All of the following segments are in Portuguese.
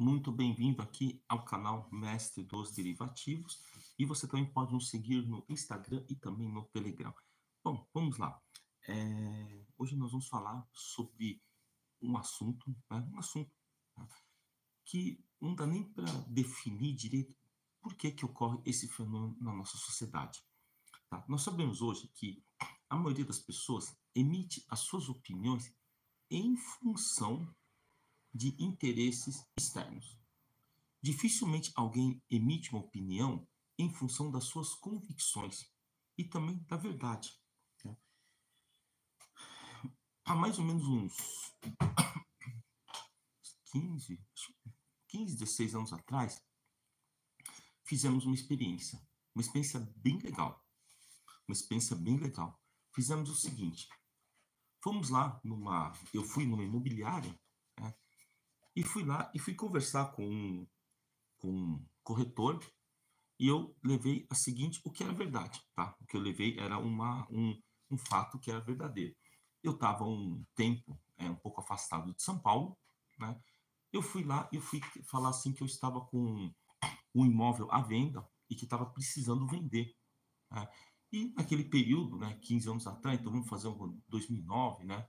muito bem-vindo aqui ao canal Mestre dos Derivativos e você também pode nos seguir no Instagram e também no Telegram. Bom, vamos lá. Hoje nós vamos falar sobre um assunto, tá, que não dá nem para definir direito por que ocorre esse fenômeno na nossa sociedade. Tá? Nós sabemos hoje que a maioria das pessoas emite as suas opiniões em função de interesses externos. Dificilmente alguém emite uma opinião em função das suas convicções e também da verdade. Né? Há mais ou menos uns 16 anos atrás, fizemos uma experiência bem legal. Fizemos o seguinte: fomos lá eu fui numa imobiliária, né, e fui lá e fui conversar com um corretor e eu levei o que era verdade, tá? O que eu levei era um fato que era verdadeiro. Eu estava um tempo um pouco afastado de São Paulo, né? Eu fui lá e fui falar assim que eu estava com um imóvel à venda e que estava precisando vender. Né? E naquele período, né, 15 anos atrás, então vamos fazer 2009, né?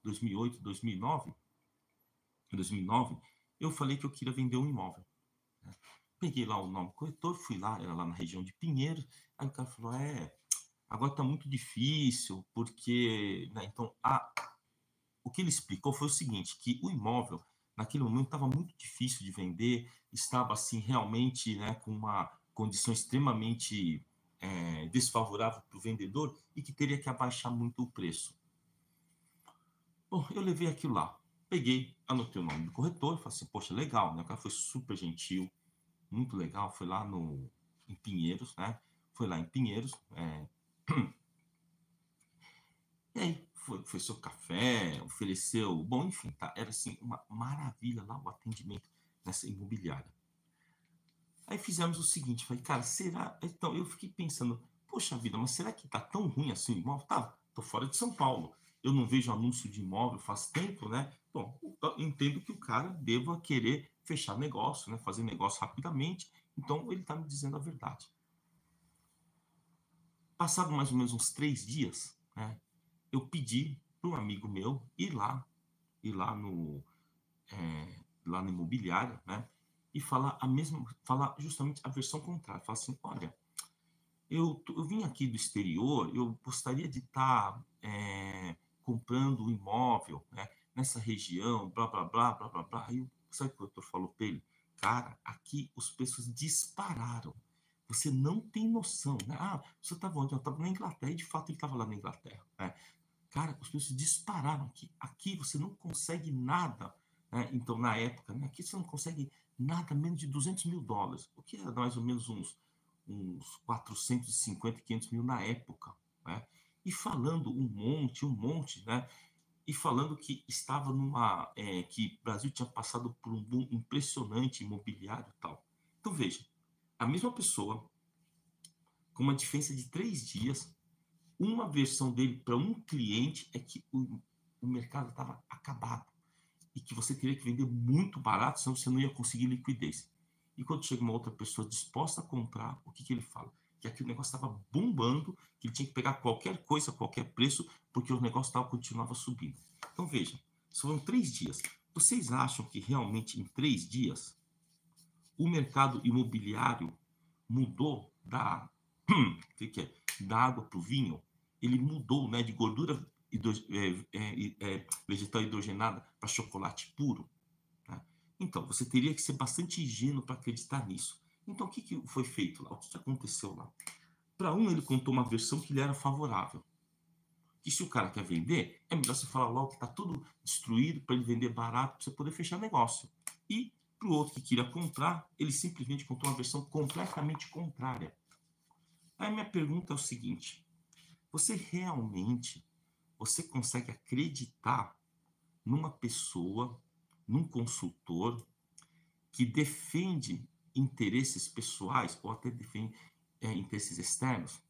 2008, 2009, eu falei que eu queria vender um imóvel. Né? Peguei lá o nome do corretor, fui lá, era lá na região de Pinheiros, aí o cara falou, agora está muito difícil, porque... Né, então, o que ele explicou foi o seguinte, que o imóvel, naquele momento, estava muito difícil de vender, estava, assim, realmente, né, com uma condição extremamente desfavorável para o vendedor e que teria que abaixar muito o preço. Bom, eu levei aquilo lá, peguei, anotei o nome do corretor, falei assim, poxa, legal, né? O cara foi super gentil, muito legal, foi lá em Pinheiros, né? Foi lá em Pinheiros, e aí foi seu café, ofereceu, bom, enfim, tá? Era assim, uma maravilha lá o atendimento nessa imobiliária. Aí fizemos o seguinte, falei, cara, será? Então eu fiquei pensando, poxa vida, mas será que tá tão ruim assim o imóvel? Tá, tô fora de São Paulo, eu não vejo anúncio de imóvel faz tempo, né? Bom, eu entendo que o cara deva querer fechar negócio, né? Fazer negócio rapidamente, então ele tá me dizendo a verdade. Passado mais ou menos uns 3 dias, né? Eu pedi para um amigo meu ir lá no lá na imobiliária, né? E falar justamente a versão contrária. Falar assim, olha, eu vim aqui do exterior, eu gostaria de estar comprando um imóvel, né, nessa região, blá, blá, blá, blá, blá, blá. Aí, sabe o que o doutor falou para ele? Cara, aqui os preços dispararam. Você não tem noção, né? Você estava onde? Eu estava na Inglaterra, e de fato ele estava lá na Inglaterra, né? Cara, os preços dispararam aqui. Aqui você não consegue nada, né? Então, na época, né? Aqui você não consegue nada menos de US$ 200 mil, o que era mais ou menos uns 450, 500 mil na época, né? E falando um monte, né? E falando que estava que o Brasil tinha passado por um boom impressionante imobiliário e tal. Então, veja, a mesma pessoa, com uma diferença de 3 dias, uma versão dele para um cliente é que o mercado estava acabado e que você teria que vender muito barato, senão você não ia conseguir liquidez. E quando chega uma outra pessoa disposta a comprar, o que ele fala? Que aquele negócio estava bombando, que ele tinha que pegar qualquer coisa, qualquer preço, porque o negócio continuava subindo. Então veja, foram 3 dias. Vocês acham que realmente em 3 dias o mercado imobiliário mudou da água para o vinho? Ele mudou, né, de gordura vegetal hidrogenada para chocolate puro? Né? Então, você teria que ser bastante ingênuo para acreditar nisso. Então, o que foi feito lá? O que aconteceu lá? Para ele contou uma versão que lhe era favorável. Que se o cara quer vender, é melhor você falar logo que está tudo destruído para ele vender barato, para você poder fechar negócio. E para o outro que queria comprar, ele simplesmente contou uma versão completamente contrária. Aí minha pergunta é o seguinte: você consegue acreditar numa pessoa, num consultor que defende interesses pessoais ou até defende interesses externos?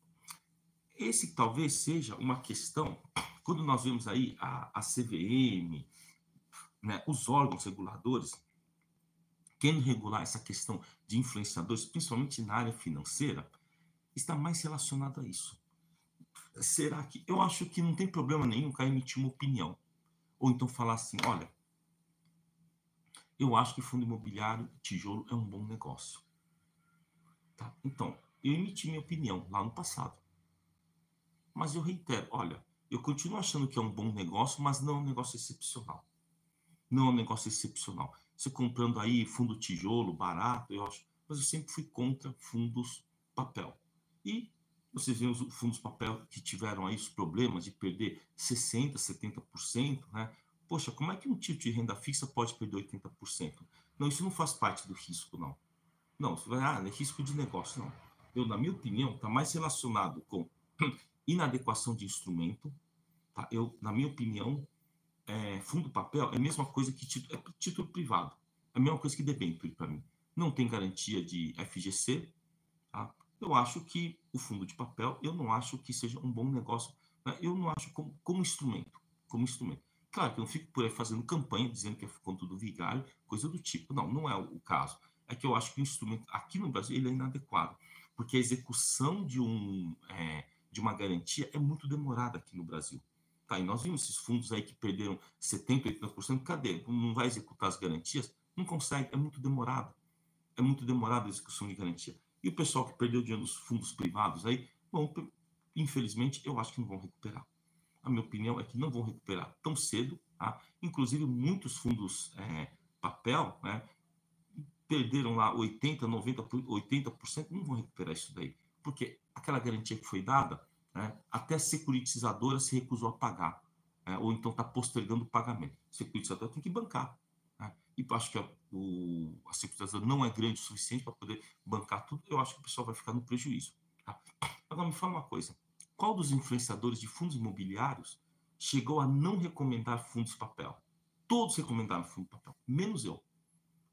Esse talvez seja uma questão, quando nós vemos aí a CVM, né, os órgãos reguladores querendo regular essa questão de influenciadores, principalmente na área financeira, está mais relacionado a isso. Será que... Eu acho que não tem problema nenhum o cara emitir uma opinião. Ou então falar assim, olha, eu acho que fundo imobiliário, tijolo, é um bom negócio. Tá? Então, eu emiti minha opinião lá no passado. Mas eu reitero, olha, eu continuo achando que é um bom negócio, mas não é um negócio excepcional. Não é um negócio excepcional. Você comprando aí fundo tijolo, barato, eu acho. Mas eu sempre fui contra fundos papel. E vocês veem os fundos papel que tiveram aí os problemas de perder 60%, 70%, né? Poxa, como é que um título de renda fixa pode perder 80%? Não, isso não faz parte do risco, não. Não, você vai, não é risco de negócio, não. Eu, na minha opinião, está mais relacionado com inadequação de instrumento. Tá? Eu, na minha opinião, fundo papel é a mesma coisa que título privado. É a mesma coisa que debênture para mim. Não tem garantia de FGC. Tá? Eu acho que o fundo de papel, eu não acho que seja um bom negócio. Né? Eu não acho como instrumento. Como instrumento. Claro que eu não fico por aí fazendo campanha dizendo que é conto do vigário, coisa do tipo. Não, não é o caso. É que eu acho que o instrumento aqui no Brasil ele é inadequado. Porque a execução de uma garantia é muito demorada aqui no Brasil. Tá, e nós vimos esses fundos aí que perderam 70%, 80%. Cadê? Não vai executar as garantias? Não consegue, é muito demorado. É muito demorada a execução de garantia. E o pessoal que perdeu dinheiro nos fundos privados aí, bom, infelizmente, eu acho que não vão recuperar. A minha opinião é que não vão recuperar tão cedo. Tá? Inclusive, muitos fundos papel, né, perderam lá 80%, 90%, 80%, não vão recuperar isso daí. Porque aquela garantia que foi dada, né, até a securitizadora se recusou a pagar. Ou então está postergando o pagamento. O securitizador tem que bancar. Né? E acho que a securitizadora não é grande o suficiente para poder bancar tudo. Eu acho que o pessoal vai ficar no prejuízo. Tá? Agora, me fala uma coisa. Qual dos influenciadores de fundos imobiliários chegou a não recomendar fundos papel? Todos recomendaram fundo papel, menos eu.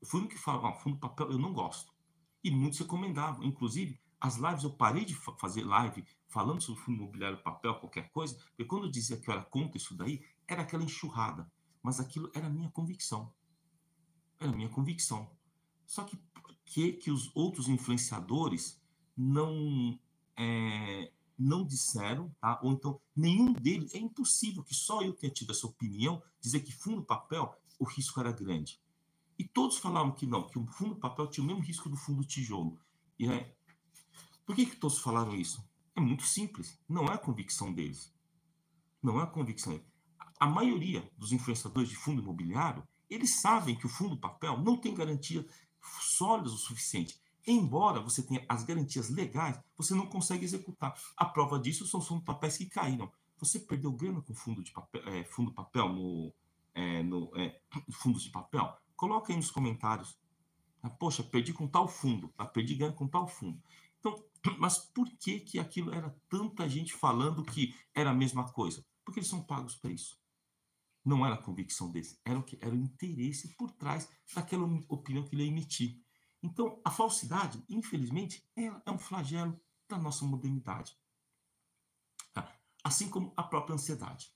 Eu fui um que falava, fundo papel eu não gosto. E muitos recomendavam. Inclusive, as lives, eu parei de fazer live falando sobre fundo imobiliário, papel, qualquer coisa, porque quando eu dizia que eu era contra isso daí, era aquela enxurrada. Mas aquilo era a minha convicção. Era a minha convicção. Só que por que os outros influenciadores não, não disseram, tá? Ou então nenhum deles, é impossível que só eu tenha tido essa opinião, dizer que fundo papel o risco era grande. E todos falavam que não, que o fundo papel tinha o mesmo risco do fundo tijolo. E, por que todos falaram isso? É muito simples. Não é a convicção deles. Não é a convicção deles. A maioria dos influenciadores de fundo imobiliário, eles sabem que o fundo papel não tem garantia sólida o suficiente. Embora você tenha as garantias legais, você não consegue executar. A prova disso são os fundos papéis que caíram. Você perdeu grana com fundo papel fundos de papel? Coloca aí nos comentários. Poxa, perdi com tal fundo, perdi ganho com tal fundo. Então, mas por que aquilo era tanta gente falando que era a mesma coisa? Porque eles são pagos para isso. Não era a convicção deles, era o que? Era o interesse por trás daquela opinião que ele ia emitir. Então, a falsidade, infelizmente, é um flagelo da nossa modernidade. Tá? Assim como a própria ansiedade.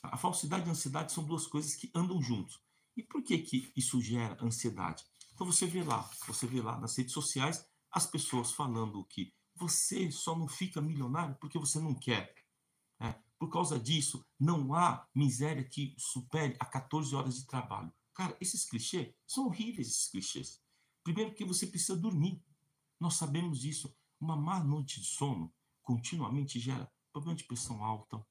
A falsidade e a ansiedade são duas coisas que andam juntos. E por que isso gera ansiedade? Então você vê lá nas redes sociais as pessoas falando que você só não fica milionário porque você não quer. Por causa disso, não há miséria que supere a 14 horas de trabalho. Cara, esses clichês são horríveis, esses clichês. Primeiro que você precisa dormir. Nós sabemos disso. Uma má noite de sono continuamente gera problema de pressão alta,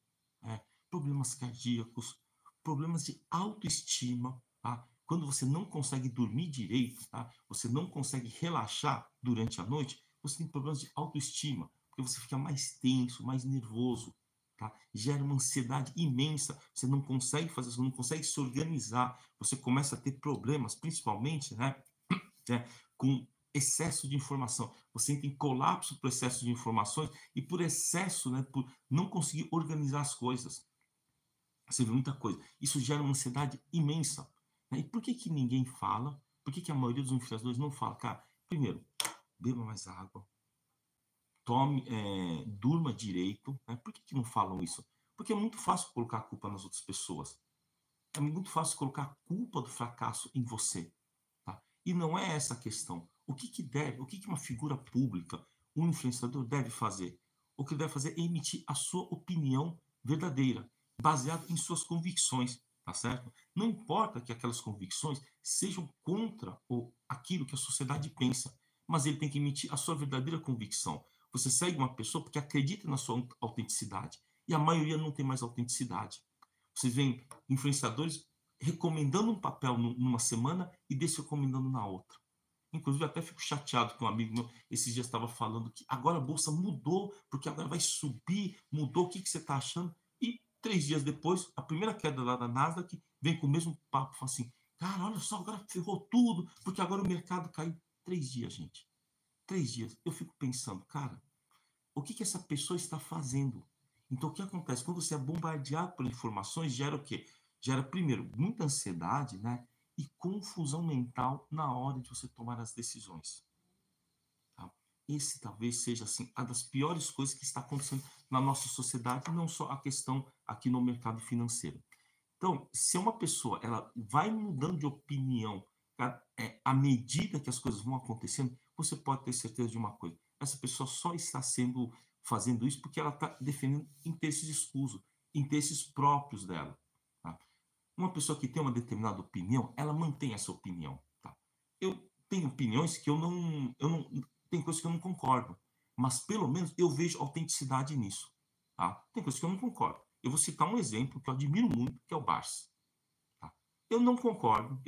problemas cardíacos, problemas de autoestima. Tá? Quando você não consegue dormir direito, tá? Você não consegue relaxar durante a noite, você tem problemas de autoestima, porque você fica mais tenso, mais nervoso. Tá? Gera uma ansiedade imensa, você não consegue fazer, você não consegue se organizar, você começa a ter problemas, principalmente com excesso de informação. Você entra em colapso por excesso de informações e por excesso, por não conseguir organizar as coisas. Você vê muita coisa. Isso gera uma ansiedade imensa. E por que ninguém fala? Por que a maioria dos influenciadores não fala? Cara, primeiro, beba mais água, durma direito. Por que não falam isso? Porque é muito fácil colocar a culpa nas outras pessoas. É muito fácil colocar a culpa do fracasso em você. Tá? E não é essa a questão. O que uma figura pública, um influenciador deve fazer? O que ele deve fazer é emitir a sua opinião verdadeira, baseada em suas convicções, tá certo? Não importa que aquelas convicções sejam contra aquilo que a sociedade pensa, mas ele tem que emitir a sua verdadeira convicção. Você segue uma pessoa porque acredita na sua autenticidade, e a maioria não tem mais autenticidade. Vocês veem influenciadores recomendando um papel numa semana e desrecomendando na outra. Inclusive, eu até fico chateado que um amigo meu esses dias estava falando que agora a bolsa mudou, porque agora vai subir, mudou, o que você está achando? E 3 dias depois, a primeira queda lá da Nasdaq vem com o mesmo papo, fala assim, cara, olha só, agora ferrou tudo, porque agora o mercado caiu. 3 dias, gente. 3 dias. Eu fico pensando, cara, o que essa pessoa está fazendo? Então, o que acontece? Quando você é bombardeado por informações, gera o quê? Gera, primeiro, muita ansiedade, né? E confusão mental na hora de você tomar as decisões. Tá? Esse talvez seja, assim, uma das piores coisas que está acontecendo na nossa sociedade, não só a questão aqui no mercado financeiro. Então, se uma pessoa ela vai mudando de opinião à medida que as coisas vão acontecendo, você pode ter certeza de uma coisa: essa pessoa só está fazendo isso porque ela está defendendo interesses escusos, interesses próprios dela. Tá? Uma pessoa que tem uma determinada opinião, ela mantém essa opinião. Tá? Eu tenho opiniões que tem coisas que eu não concordo, mas pelo menos eu vejo autenticidade nisso. Tá? Tem coisas que eu não concordo. Eu vou citar um exemplo que eu admiro muito, que é o Barça. Tá? Eu não concordo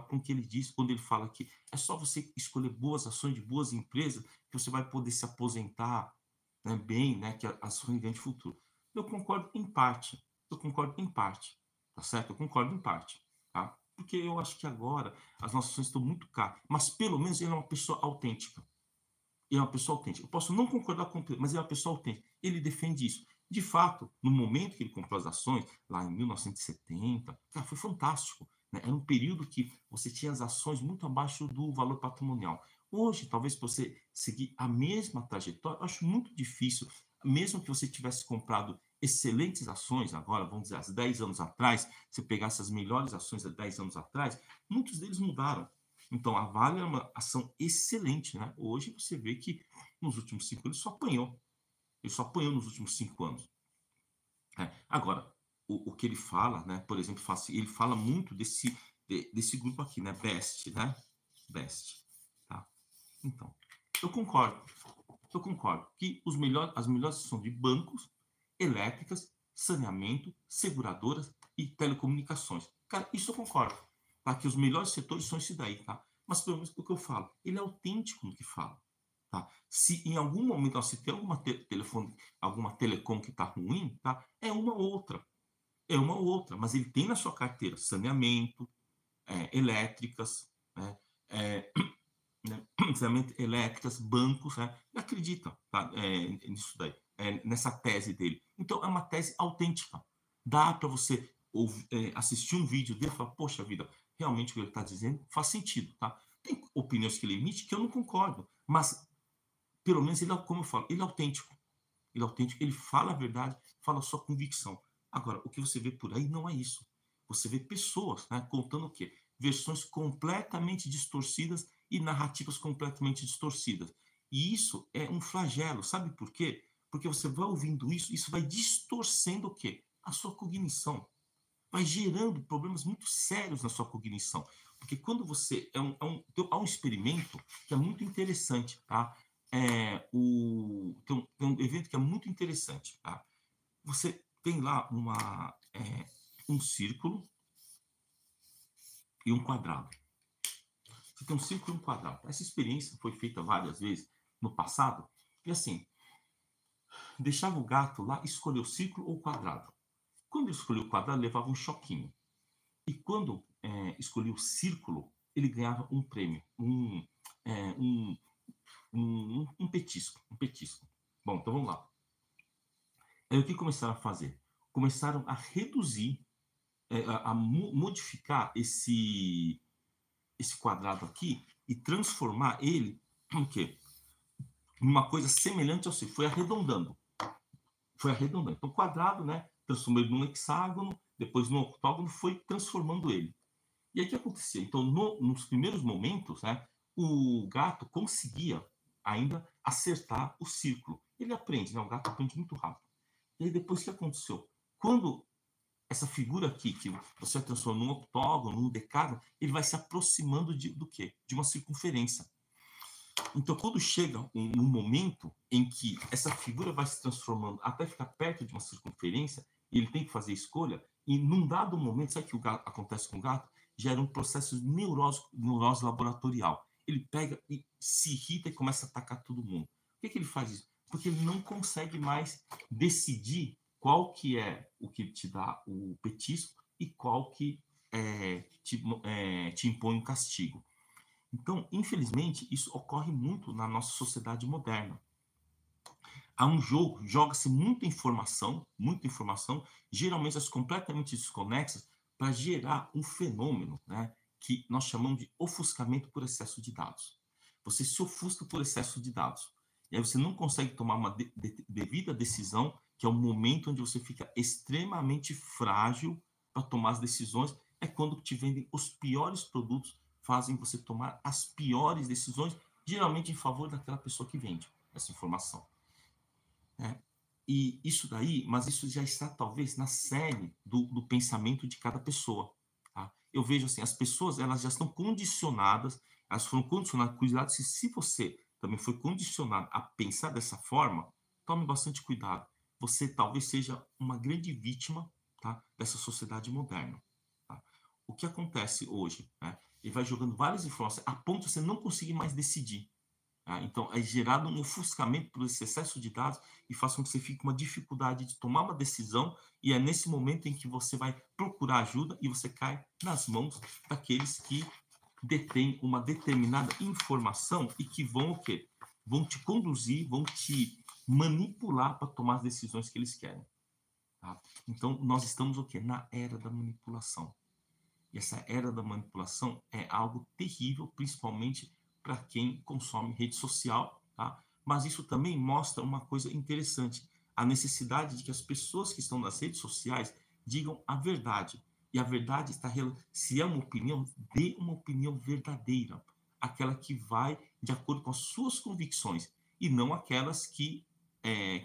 com o que ele diz quando ele fala que é só você escolher boas ações de boas empresas que você vai poder se aposentar, né, bem, né, que as ações ganham de futuro. Eu concordo em parte, tá certo? Eu concordo em parte, tá? Porque eu acho que agora as nossas ações estão muito caras, mas pelo menos ele é uma pessoa autêntica. Ele é uma pessoa autêntica. Eu posso não concordar com ele, mas ele é uma pessoa autêntica. Ele defende isso. De fato, no momento que ele comprou as ações, lá em 1970, cara, foi fantástico. Né? Era um período que você tinha as ações muito abaixo do valor patrimonial. Hoje, talvez para você seguir a mesma trajetória, eu acho muito difícil, mesmo que você tivesse comprado excelentes ações, agora, vamos dizer, há 10 anos atrás, você pegasse as melhores ações há 10 anos atrás, muitos deles mudaram. Então, a Vale é uma ação excelente, né? Hoje você vê que nos últimos 5 anos só apanhou. Ele só apanhou nos últimos 5 anos. Agora, o que ele fala, né? Por exemplo, ele fala muito desse grupo aqui, né? Best, né? Best. Tá? Então, eu concordo. Que as melhores são de bancos, elétricas, saneamento, seguradoras e telecomunicações. Cara, isso eu concordo. Tá? Que os melhores setores são esse daí, tá? Mas pelo menos o que eu falo, ele é autêntico no que fala. Tá? Se em algum momento se tem alguma telecom que está ruim, tá? É uma ou outra. É uma ou outra, mas ele tem na sua carteira saneamento, elétricas, né? Né? Saneamento, elétricas, bancos, né? Ele acredita, tá? Nisso daí, nessa tese dele. Então, é uma tese autêntica. Dá para você assistir um vídeo dele e falar, poxa vida, realmente o que ele está dizendo faz sentido, tá? Tem opiniões que ele emite que eu não concordo, mas pelo menos ele, como eu falo, ele é autêntico. Ele é autêntico, ele fala a verdade, fala a sua convicção. Agora, o que você vê por aí não é isso. Você vê pessoas, né, contando o quê? Versões completamente distorcidas e narrativas completamente distorcidas. E isso é um flagelo. Sabe por quê? Porque você vai ouvindo isso vai distorcendo o quê? A sua cognição. Vai gerando problemas muito sérios na sua cognição. Porque quando você. Há um experimento que é muito interessante, tá? Tem um evento que é muito interessante, tá? Você tem lá um círculo e um quadrado. Você tem um círculo e um quadrado. Essa experiência foi feita várias vezes no passado. E assim, deixava o gato lá escolher o círculo ou o quadrado. Quando ele escolheu o quadrado, levava um choquinho. E quando escolhia o círculo, ele ganhava um prêmio, um petisco. Bom, então vamos lá. Aí o que começaram a fazer? Começaram a reduzir, a modificar esse quadrado aqui e transformar ele em quê? Uma coisa semelhante ao círculo. Foi arredondando. Então, o quadrado, né, transformou ele num hexágono, depois num octógono, foi transformando ele. E aí o que acontecia? Então, nos primeiros momentos, né, o gato conseguia ainda acertar o círculo. Ele aprende, né? O gato aprende muito rápido. E aí depois o que aconteceu? Quando essa figura aqui, que você transforma num octógono, num decágono, ele vai se aproximando do quê? De uma circunferência. Então, quando chega um momento em que essa figura vai se transformando até ficar perto de uma circunferência, e ele tem que fazer escolha, e num dado momento, sabe o que acontece com o gato? Gera um processo neurose laboratorial. Ele pega e se irrita e começa a atacar todo mundo. Por que ele faz isso? Porque ele não consegue mais decidir qual que é o que te dá o petisco e qual que te impõe um castigo. Então, infelizmente, isso ocorre muito na nossa sociedade moderna. Há um jogo, joga-se muita informação, geralmente as completamente desconexas, para gerar um fenômeno, né, que nós chamamos de ofuscamento por excesso de dados. Você se ofusca por excesso de dados. E aí você não consegue tomar uma devida decisão, que é o momento onde você fica extremamente frágil para tomar as decisões, é quando te vendem os piores produtos, fazem você tomar as piores decisões, geralmente em favor daquela pessoa que vende essa informação. E isso daí, mas isso já está talvez na série do pensamento de cada pessoa. Tá? Eu vejo assim, as pessoas elas já estão condicionadas, elas foram condicionadas, cuidado se você também foi condicionado a pensar dessa forma, tome bastante cuidado. Você talvez seja uma grande vítima, tá, dessa sociedade moderna. Tá? O que acontece hoje? Né? Ele vai jogando várias informações a ponto de você não conseguir mais decidir. Então, é gerado um ofuscamento por esse excesso de dados e faz com que você fique com uma dificuldade de tomar uma decisão, e é nesse momento em que você vai procurar ajuda e você cai nas mãos daqueles que detêm uma determinada informação e que vão o quê? Vão te conduzir, vão te manipular para tomar as decisões que eles querem. Tá? Então, nós estamos o quê? Na era da manipulação. E essa era da manipulação é algo terrível, principalmente para quem consome rede social, tá? Mas isso também mostra uma coisa interessante, a necessidade de que as pessoas que estão nas redes sociais digam a verdade. E a verdade está se é uma opinião, dê uma opinião verdadeira, aquela que vai de acordo com as suas convicções e não aquelas que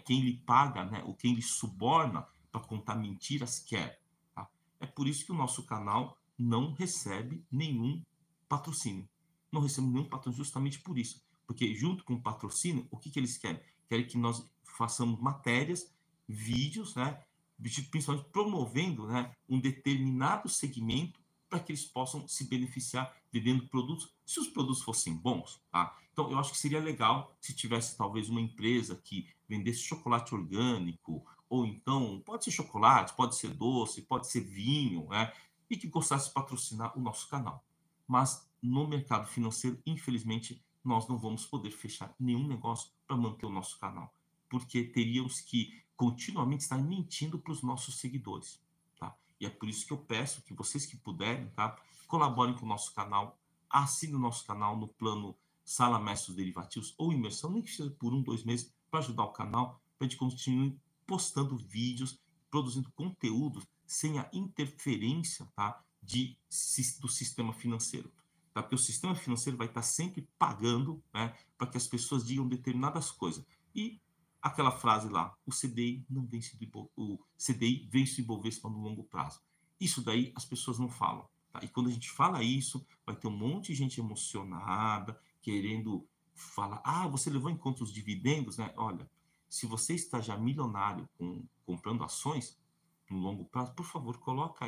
quem lhe paga, né, ou quem lhe suborna para contar mentiras quer. Tá? É por isso que o nosso canal não recebe nenhum patrocínio. Não recebe nenhum patrocínio justamente por isso. Porque junto com o patrocínio, o que eles querem? Querem que nós façamos matérias, vídeos, né, principalmente promovendo, né, um determinado segmento para que eles possam se beneficiar vendendo produtos, se os produtos fossem bons. Tá? Então, eu acho que seria legal se tivesse talvez uma empresa que vendesse chocolate orgânico, ou então, pode ser chocolate, pode ser doce, pode ser vinho, né? E que gostasse de patrocinar o nosso canal. Mas no mercado financeiro, infelizmente, nós não vamos poder fechar nenhum negócio para manter o nosso canal, porque teríamos que continuamente estar mentindo para os nossos seguidores. Tá? E é por isso que eu peço que vocês que puderem, tá, colaborem com o nosso canal, assinem o nosso canal no plano Sala Mestres Derivativos ou Imersão, nem que seja por 1, 2 meses, para ajudar o canal, para a gente continuar postando vídeos, produzindo conteúdos sem a interferência, tá, do sistema financeiro. Tá? Porque o sistema financeiro vai estar sempre pagando, né, para que as pessoas digam determinadas coisas. E aquela frase lá, o CDI não vence o CDI vence o Ibovespa no longo prazo. Isso daí as pessoas não falam. Tá? E quando a gente fala isso, vai ter um monte de gente emocionada, querendo falar, você levou em conta os dividendos, né? Olha, se você está já milionário comprando ações no longo prazo, por favor, coloca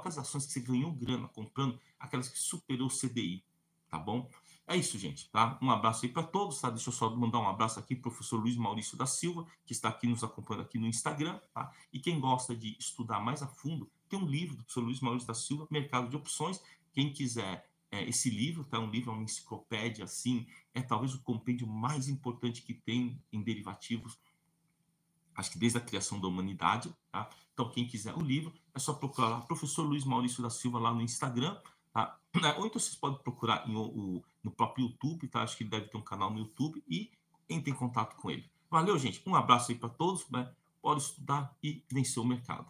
as ações que você ganhou grana comprando, aquelas que superou o CDI, tá bom? É isso, gente, tá? Um abraço aí para todos, tá? Deixa eu só mandar um abraço aqui para o professor Luiz Maurício da Silva, que está aqui nos acompanhando aqui no Instagram, tá? E quem gosta de estudar mais a fundo, tem um livro do professor Luiz Maurício da Silva, Mercado de Opções. Quem quiser esse livro, tá? Um livro, uma enciclopédia, assim, é talvez o compêndio mais importante que tem em derivativos, acho que desde a criação da humanidade, tá? Então, quem quiser o livro, é só procurar lá, professor Luiz Maurício da Silva, lá no Instagram, tá? Ou então vocês podem procurar no próprio YouTube, tá? Acho que ele deve ter um canal no YouTube e entre em contato com ele. Valeu, gente. Um abraço aí para todos, né? Pode estudar e vencer o mercado.